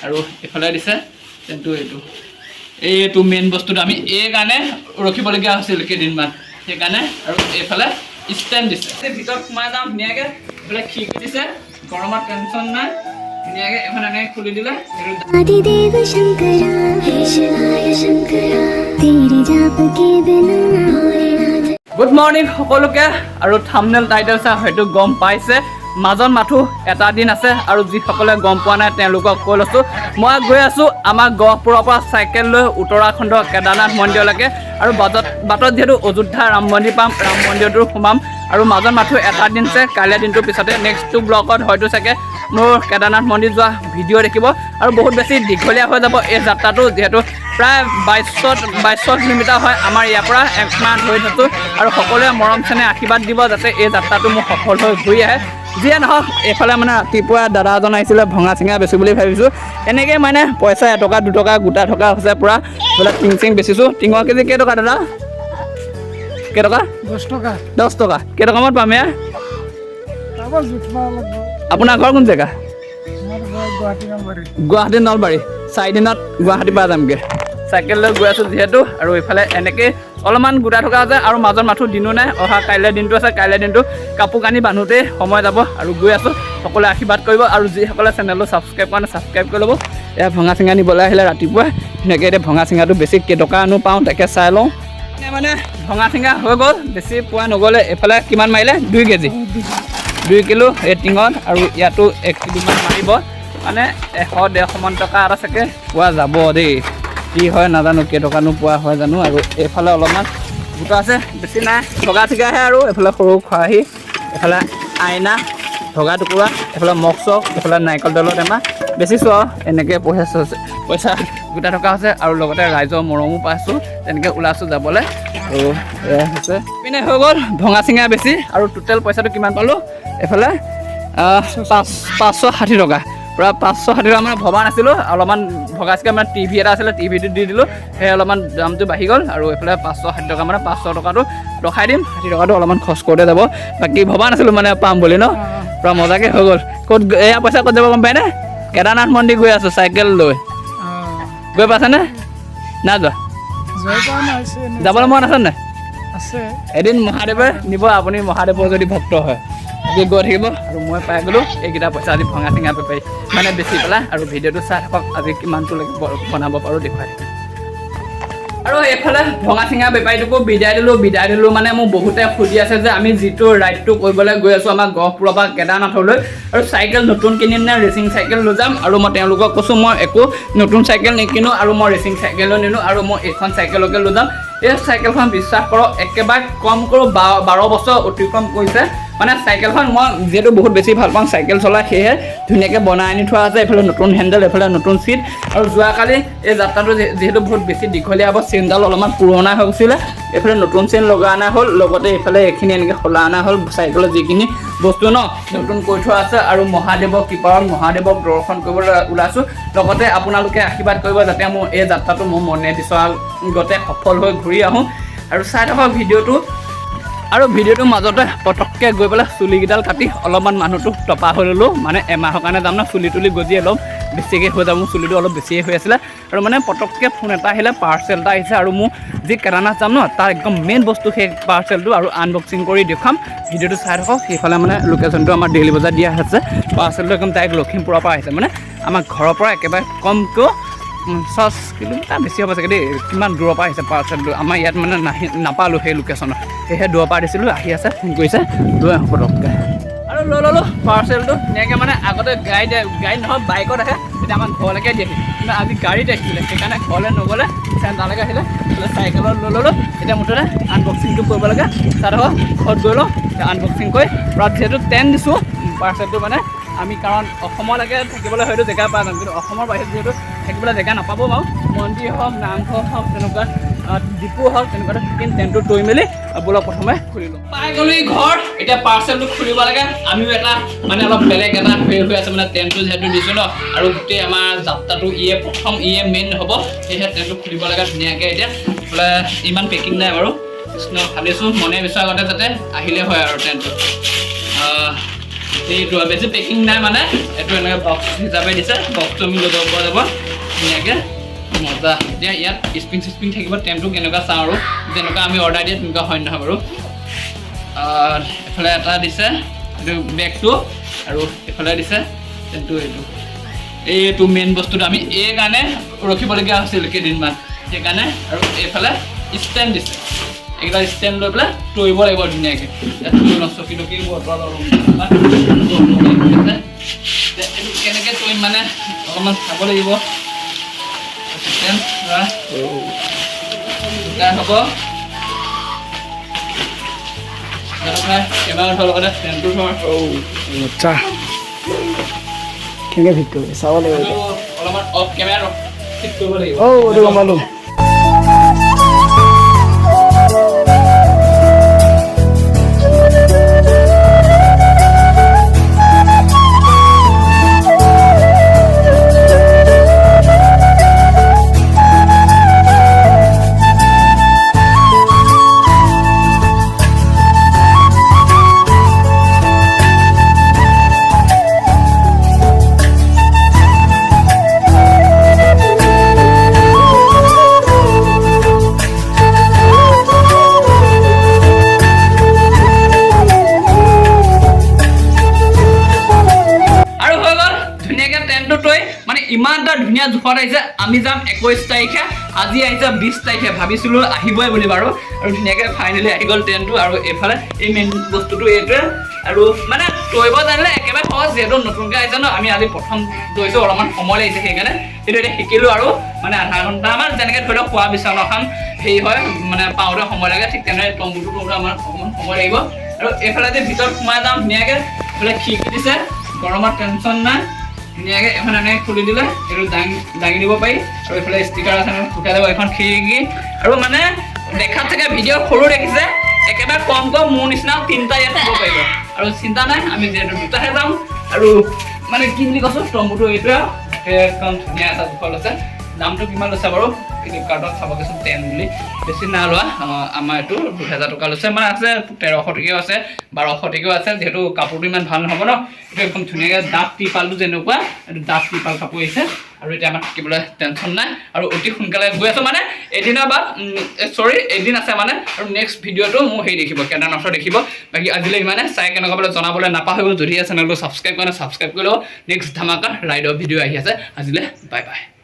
আৰু এফালে দিছে টেণ্টটো এইটো মেইন বস্তুটো আমি এই কাৰণে ৰখিবলগীয়া হৈছিল কেইদিনমান সেইকাৰণে আৰু এইফালে ষ্টেণ্ড দিছে ভিতৰত সোমাই যাওঁ ধুনীয়াকৈ এইফালে খিৰিকি দিছে গৰমত টেনশ্যন নাই ধুনীয়াকৈ এখন এনেকৈ খুলি দিলে आदिदेव शंकरा हे शिवाय शंकरा तेरे जाप के बिना भोलेनाथ গুড মৰ্নিং সকলোকে আৰু থাম্বনেল টাইটেল চাই হয়তো গম পাইছে মাজত মাথো এটা দিন আছে আৰু যিসকলে গম পোৱা নাই তেওঁলোকক কৈ লৈছোঁ মই গৈ আছোঁ আমাৰ গহপুৰৰ পৰা চাইকেল লৈ উত্তৰাখণ্ড কেদাৰনাথ মন্দিৰলৈকে আৰু বাটত যিহেতু অযোধ্যা ৰাম মন্দিৰ পাম ৰাম মন্দিৰটো সোমাম আৰু মাজত মাথো এটা দিন আছে কাইলৈ দিনটোৰ পিছতে নেক্সটটো ব্লগত হয়তো চাগে মোৰ কেদাৰনাথ মন্দিৰ যোৱা ভিডিঅ' দেখিব আৰু বহুত বেছি দীঘলীয়া হৈ যাব এই যাত্ৰাটো যিহেতু প্ৰায় 2200 কিলোমিটাৰ হয় আমাৰ ইয়াৰ পৰা একমাহ ধৰি থৈছোঁ আৰু সকলোৱে মৰম চেনেহ আশীৰ্বাদ দিব যাতে এই যাত্ৰাটো মোৰ সফল হৈ ঘূৰি আহে যিয়ে নহওক এইফালে মানে ৰাতিপুৱা দাদা এজন আহিছিলে ভঙা চিঙা বেচোঁ বুলি ভাবিছোঁ এনেকৈ মানে পইচা 1 টকা 2 টকা গোটা থকা হৈছে পূৰা বোলে টিং চিং বেচিছোঁ টিঙৰ কেজি কেইটকা দাদা কেইটকা 10 টকা কেইটকামান পাম এয়া আপোনাৰ ঘৰ কোন জেগা গুৱাহাটী নলবাৰী 4 দিনত গুৱাহাটী পৰা যামগৈ চাইকেল লৈ গৈ আছোঁ যিহেতু আৰু এইফালে এনেকৈ অলপমান গোটা থকা আছে আৰু মাজত মাথো দিনো নাই অহা কাইলৈ দিনটো আছে কাইলৈ দিনটো কাপোৰ কানি বান্ধোতেই সময় যাব আৰু গৈ আছোঁ সকলোৱে আশীৰ্বাদ কৰিব আৰু যিসকলে চেনেলটো ছাবস্ক্ৰাইব কৰা নাই ছাবস্ক্ৰাইব কৰি ল'ব এয়া ভঙা চিঙা নিবলৈ আহিলে ৰাতিপুৱা ধুনীয়াকৈ এতিয়া ভঙা চিঙাটো বেছি কেইটকানো পাওঁ তাকে চাই লওঁ মানে ভঙা চিঙা হৈ গ'ল বেছি পোৱা নগ'লে এইফালে কিমান মাৰিলে 2 কেজি 2 কিলো এই টিঙত আৰু ইয়াতো 1 কিলোমান মাৰিব মানে 100-150 মান টকা এটা চাগে পোৱা যাব দেই কি হয় নাজানো কেইটকানো পোৱা হয় জানো আৰু এইফালে অলপমান গোটা আছে বেছি নাই ভগা চিগাহে আৰু এইফালে সৰু খৰাহি এইফালে আইনা ভগা টুকুৰা এইফালে মগ চক এইফালে নাৰিকল তেলৰ টেমা বেচিছোঁ আৰু এনেকৈ পইচা গোটা থকা হৈছে আৰু লগতে ৰাইজৰ মৰমো পাইছোঁ তেনেকৈ ওলাইছোঁ যাবলৈ আৰু এয়া হৈছে পিনে হৈ গ'ল ভঙা চিঙা বেছি আৰু টোটেল পইচাটো কিমান পালোঁ এইফালে 560 টকা প্ৰায় 560 টকা মানে ভবা নাছিলোঁ অলপমান ভগা চিগা মানে টিভি এটা আছিলে টিভিটো দি দিলোঁ সেই অলপমান দামটো বাঢ়ি গ'ল আৰু এইফালে 560 টকা মানে 500 টকাটো ৰখাই দিম 60 টকাটো অলপমান খৰচ কৰোঁতে যাব বাকী ভবা নাছিলোঁ মানে পাম বুলি ন পূৰা মজাকৈ হৈ গ'ল ক'ত এয়া পইচা ক'ত যাব গম পায়নে কেদাৰনাথ মন্দিৰ গৈ আছোঁ চাইকেল লৈ গৈ পাইছেনে না যোৱা যাবলৈ মন আছে নাই এদিন মহাদেৱে নিব আপুনি মহাদেৱৰ যদি ভক্ত হয় আজি গৈ থাকিব আৰু মই পাই গ'লোঁ এইকেইটা পইচা আজি ভঙা চিঙা বেপাৰী মানে বেচি পেলাই আৰু ভিডিঅ'টো চাই থাকক আজি কিমানটো বনাব পাৰোঁ দেখুৱাই আৰু এইফালে ভঙা চিঙা বেপাৰীটোকো বিদায় দিলোঁ মানে মোক বহুতে সুধি আছে যে আমি যিটো ৰাইডটো কৰিবলৈ গৈ আছোঁ আমাৰ গহপুৰৰ পৰা কেদাৰনাথলৈ আৰু চাইকেল নতুন কিনিম নে ৰেচিং চাইকেল লৈ যাম আৰু মই তেওঁলোকক কৈছোঁ মই একো নতুন চাইকেল নিকিনো আৰু মই ৰেচিং চাইকেলো নিনো আৰু মই এইখন চাইকেলকে লৈ যাম এই চাইকেলখন বিশ্বাস কৰক একেবাৰে কম কৰোঁ 12 বছৰ অতিক্ৰম কৰিছে মানে চাইকেলখন মই যিহেতু বহুত বেছি ভাল পাওঁ চাইকেল চলাই সেয়েহে ধুনীয়াকৈ বনাই আনি থোৱা আছে এইফালে নতুন হেণ্ডেল এইফালে নতুন চিট আৰু যোৱাকালি এই যাত্ৰাটো যিহেতু বহুত বেছি দীঘলীয়া হ'ব চেইনডাল অলপমান পুৰণা হৈ গৈছিলে এইফালে নতুন চেইন লগা অনা হ'ল লগতে এইফালে এইখিনি এনেকৈ খোলা অনা হ'ল চাইকেলৰ যিখিনি বস্তু ন নতুন কৰি থোৱা আছে আৰু মহাদেৱৰ কৃপাত মহাদেৱক দৰ্শন কৰিবলৈ ওলাইছোঁ লগতে আপোনালোকে আশীৰ্বাদ কৰিব যাতে মোৰ এই যাত্ৰাটো মোৰ মনে বিচৰাগতে সফল হৈ ঘূৰি আহোঁ আৰু চাই থাকক ভিডিঅ'টো আৰু ভিডিঅ'টোৰ মাজতে পটককৈ গৈ পেলাই চুলিকেইডাল কাটি অলপমান মানুহটো টপা হৈ ল'লোঁ মানে এমাহৰ কাৰণে যাম ন চুলি তুলি গজিয়ে ল'ম বেছিকৈ হৈ যাব মোৰ চুলিটো অলপ বেছিয়ে হৈ আছিলে আৰু মানে পটককৈ ফোন এটা আহিলে পাৰ্চেল এটা আহিছে আৰু মোৰ যি কেদাৰনাথ যাম ন তাৰ একদম মেইন বস্তু সেই পাৰ্চেলটো আৰু আনবক্সিং কৰি দেখুৱাম ভিডিঅ'টো চাই থাকক সেইফালে মানে লোকেশ্যনটো আমাৰ ডেইলি বজাৰ দিয়া আছে পাৰ্চেলটো একদম ডাইৰেক্ট লখিমপুৰৰ পৰা আহিছে মানে আমাৰ ঘৰৰ পৰা একেবাৰে কমকৈ 50 কিলোমিটাৰ বেছি হ'ব চাগে দেই কিমান দূৰৰ পৰা আহিছে পাৰ্চেলটো আমাৰ ইয়াত মানে নাপালোঁ সেই লোকেশ্যনত সেয়েহে দূৰৰ পৰা দিছিলোঁ আহি আছে ফোন কৰিছে লৈ আহোঁ পটককৈ আৰু লৈ ল'লোঁ পাৰ্চেলটো ধুনীয়াকৈ মানে আগতে গাড়ী নহয় বাইকত আহে তেতিয়া আমাৰ ঘৰলৈকে দিয়েহি কিন্তু আজি গাড়ীত আহিছিলে সেইকাৰণে ঘৰলৈ নগ'লে চেণ্টাৰলৈকে আহিলে চাইকেলত লৈ ল'লোঁ এতিয়া মুঠতে আনবক্সিংটো কৰিব লাগে তাত আকৌ ঘৰত গৈ লওঁ আনবক্সিং কৰি পূৰা যিহেতু 10 দিছোঁ পাৰ্চেলটো মানে আমি কাৰণ অসমলৈকে থাকিবলৈ হয়তো জেগা পাই যাম কিন্তু অসমৰ বাহিৰত যিহেতু থাকিবলৈ জেগা নাপাব বাৰু মন্দিৰ হওক নামঘৰ হওক তেনেকুৱা ডিপু হওক তেনেকুৱা থাকিম টেণ্টটো তৈ মেলি বোলক প্ৰথমে খুলিলোঁ পাই গ'লো ঘৰ এতিয়া পাৰ্চেলটো খুলিব লাগে আমিও এটা মানে অলপ বেলেগ এটা হৈ আছে মানে টেণ্টটো যিহেতু দিছোঁ ন আৰু গোটেই আমাৰ যাত্ৰাটো প্ৰথম মেইন হ'ব সেয়েহে টেণ্টটো খুলিব লাগে ধুনীয়াকৈ এতিয়া বোলে ইমান পেকিং নাই বাৰু কৃষ্ণ ভাবিছোঁ মনে বিচৰা আগতে যাতে আহিলে হয় আৰু টেণ্টটো এইটো বেছি পেকিং নাই মানে এইটো এনেকৈ বক্স হিচাপে দিছে বক্সটো আমি ল'ব পৰা যাব ধুনীয়াকৈ মজা এতিয়া ইয়াত স্প্ৰিং থাকিব টেমটো কেনেকুৱা চাওঁ আৰু যেনেকুৱা আমি অৰ্ডাৰ দিয়ে তেনেকুৱা হয় নহয় বাৰু এফালে এটা দিছে এইটো বেগটো আৰু এফালে দিছে এইটো মেইন বস্তুটো আমি এই কাৰণে ৰখিবলগীয়া হৈছিল কেইদিনমান সেইকাৰণে আৰু এইফালে ষ্টেণ্ড দিছে এইকেইটা ষ্টেণ্ড লৈ পেলাই তৰিব লাগিব ধুনীয়াকৈ চকী বটল এইটো কেনেকৈ তৰিম মানে অকণমান চাব লাগিব হ'ব কেমেৰা উঠাৰ লগতে ষ্টেণ্ডটো থওঁ আচ্ছা কেনেকৈ ফিট কৰিব চাব লাগিব অলপমান অফ কেমেৰা ফিট কৰিব লাগিব এইটো গম পালোঁ ইমান এটা ধুনীয়া জোখত আহিছে আমি যাম 21 তাৰিখে আজি আহিছে 20 তাৰিখে ভাবিছিলোঁ আহিবই বুলি বাৰু আৰু ধুনীয়াকৈ ফাইনেলি আহি গ'ল ট্ৰেইনটো আৰু এইফালে এই মেইন বস্তুটো এইটোৱে আৰু মানে তৰিব জানিলে একেবাৰে সহজ যিহেতু নতুনকৈ আহিছে ন আমি আজি প্ৰথম তৰিছোঁ অলপমান সময় লাগিছে সেইকাৰণে কিন্তু এতিয়া শিকিলোঁ আৰু মানে আধা ঘণ্টামান যেনেকৈ ধৰি লওক খোৱা বিচনাখন হেৰি হয় মানে পাওঁতে সময় লাগে ঠিক তেনেদৰে তম্বুটো তৰোঁতে আমাৰ অকণমান সময় লাগিব আৰু এইফালে যে ভিতৰত সোমাই যাওঁ ধুনীয়াকৈ এইফালে খিৰিকি দিছে গৰমত টেনশ্যন নাই ধুনীয়াকৈ এখন এনেকৈ খুলি দিলে এইটো দাঙি দিব পাৰি আৰু এইফালে ষ্টিকাৰ আছে উঠাই দিব এখন খিৰিকি আৰু মানে দেখাত থাকে ভিডিঅ' সৰু দেখিছে একেবাৰে কম মোৰ নিচিনাও 3টা ইয়াত থ'ব পাৰিব আৰু চিন্তা নাই আমি যিহেতু 2টাহে যাম আৰু মানে কি বুলি কৈছোঁ তম্বুটো এইটোৱে একদম ধুনীয়া এটা জোখত আছে দামটো কিমান লৈছে বাৰু ফ্লিপকাৰ্টত চাবগৈচোন 10 বুলি বেছি নাই লোৱা আমাৰ এইটো 2000 টকা লৈছে মানে আছে 1300 টকীয়াও আছে 1200 টকীয়াও আছে যিহেতু কাপোৰটো ইমান ভাল নহ'ব ন এইটো একদম ধুনীয়াকৈ ডাঠ ত্ৰিপালটো যেনেকুৱা এইটো ডাঠ ত্ৰিপাল কাপোৰ আহিছে আৰু এতিয়া আমাৰ থাকিবলৈ টেনশ্যন নাই আৰু অতি সোনকালে গৈ আছোঁ মানে এদিনৰ বাদ এদিন আছে মানে আৰু নেক্সট ভিডিঅ'টো মোৰ হেৰি দেখিব কেদাৰনাথৰ দেখিব বাকী আজিলৈ ইমানে চাই কেনেকুৱা বোলে জনাবলৈ নাপাহৰিব যদিহে চেনেলটো ছাবস্ক্ৰাইব কৰে ছাবস্ক্ৰাইব কৰি ল'ব নেক্সট ধামাকা ৰাইডৰ ভিডিঅ' আহি আছে আজিলৈ বাই বাই